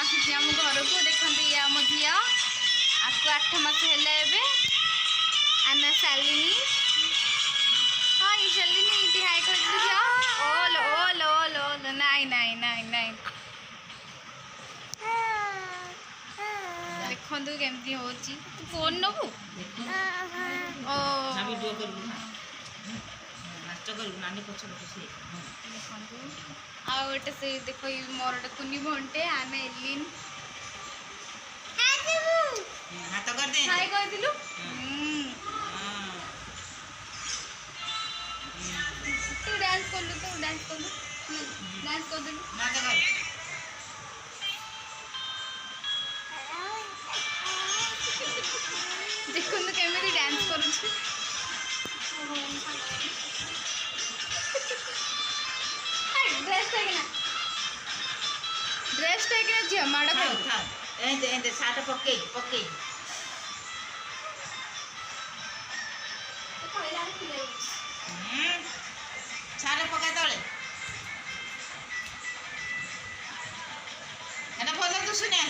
आसी आम घर को देखते ये आम झी आपको 8 मास है आना शालिनी हाँ ये शालिनी ये हाई कर ओल ओल ओल ओल नाई नाई नाई नाई देखु केमती हो फोन नबू ओ आटे से देख मोर गोटे कुनी भंटे आम एलिन हाय कहलु तू डांस कलु डांस कर देलु देखु केमी डांस करू ड्रेस टेकिना झिया माड़ साट पके सारे पकाए तले एना भल दुसुनी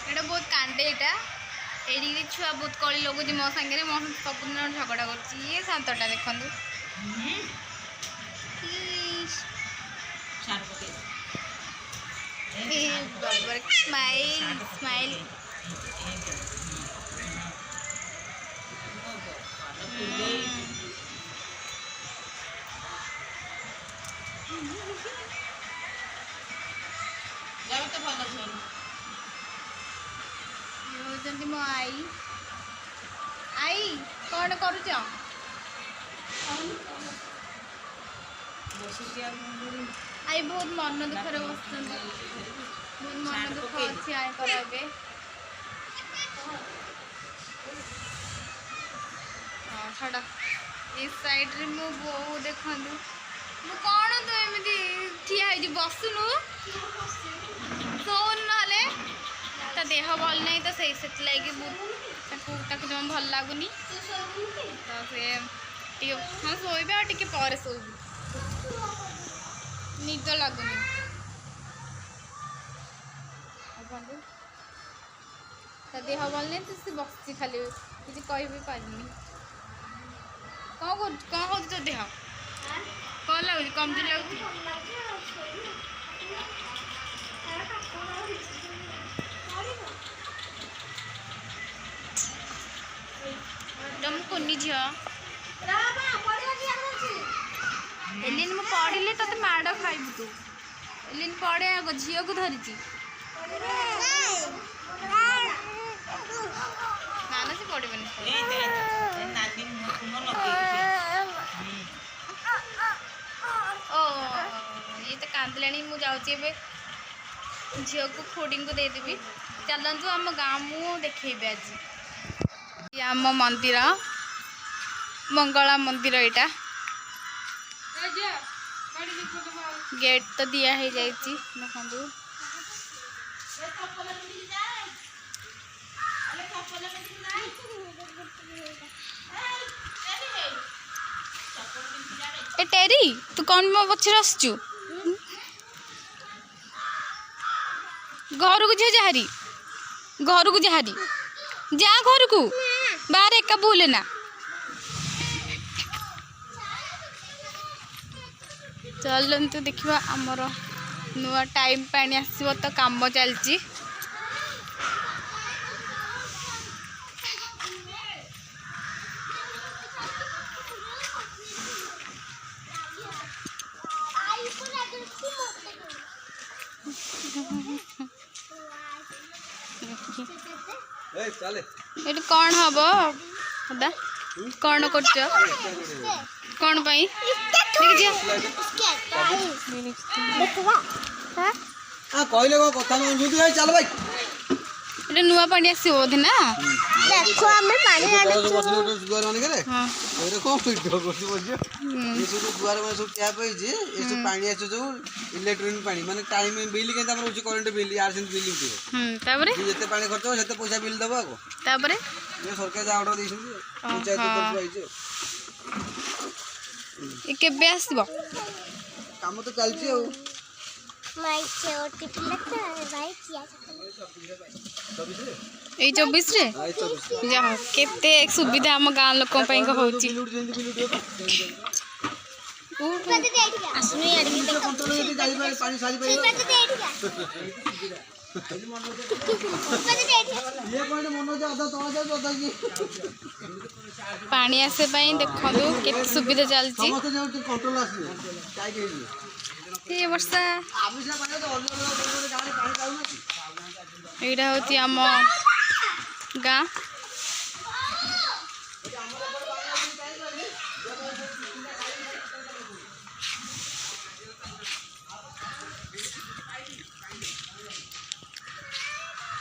एटा बहुत कांदे एटा एडी छुआ बहुत कली लगुच मो संगे मो सबुदिन झगड़ा कर शांतटा देखु स्माइल स्माइल मो आई आई कौन करुच आई बहुत मन दुखर बस बहुत मन दुख अच्छी आई कर छड़ा इस साइड रे मो बो देखु कौन तू एमती ठिया बसुनु सोन ना देह भल नहीं तो से लगे जमा भल लगुनि तो से हाँ शोबे और टे पर शोबी निद लगुनि देह भल नहीं तो से बस खाली किसी कह भी पारनी कौन हो तो देह कौन लगुच कमजोर लगुच तुम कुनी झी एलिन मु पढ़े ते माड़ खाइबू तू एलिन पढ़े आग झील को धरी ना से पड़बनी ओ ये तो कांदे मु जाऊँगी झील को खोड़ी को देदेवी चलतु आम गाँव मु देखेबी आज आम मंदिर मंगला मंदिर यहाँ गेट तो दिया है देखु ए टेरी तू कौन मो पछरे आसचु घर को जाहारी घर को जाहारी जा घर को बाहर एका बुले ना चलतु देखा आमर नुआ टाइम पानी आसो तो काम चलती ये कौन हम दादा कौन कर कौन पाई नुआ पानी आस बोधे ना देखो हमें पानी दुआर मान दुआर में सब टैप हो पानी आस जो इलेक्ट्रोनिक पानी माने टाइम बिल के करंट बिल यार से बिल उठे जिते पानी खर्च हो सेते पैसा बिल दबा को तापरे ये सरकार जा ऑर्डर देछन पंचायत तरफ आइजे ए केबे आसीबो काम तो चलची हो माइक से ओटीपी लगता है भाई किया एई 24 रे जाओ केते सुविधा हम गाँ लोक पई को होची असनु यार की देखो कंट्रोल यदि जाई पारे पानी सारी पारे ये पॉइंट मन जा आधा तोड़ा जाए आधा की पानी आसे पई देखंदु केते सुविधा चलची समस्त जो कंट्रोल आसी काई के ए वर्षा आबिसा पानी तो अलग अलग गाड़ी पानी पाउ ना एइडा होती हम गाँ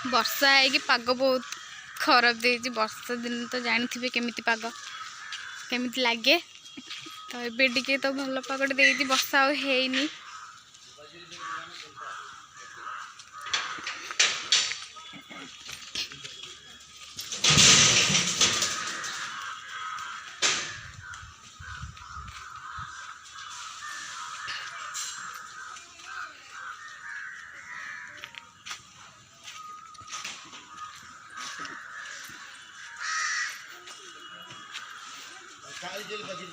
वर्षा है पाग बहुत खराब दे वर्षा दिन तो जानी थे केमिति पाग केमिति लगे तो ये टिके तो भल पागटे दे वर्षा आनी काली जेल बजट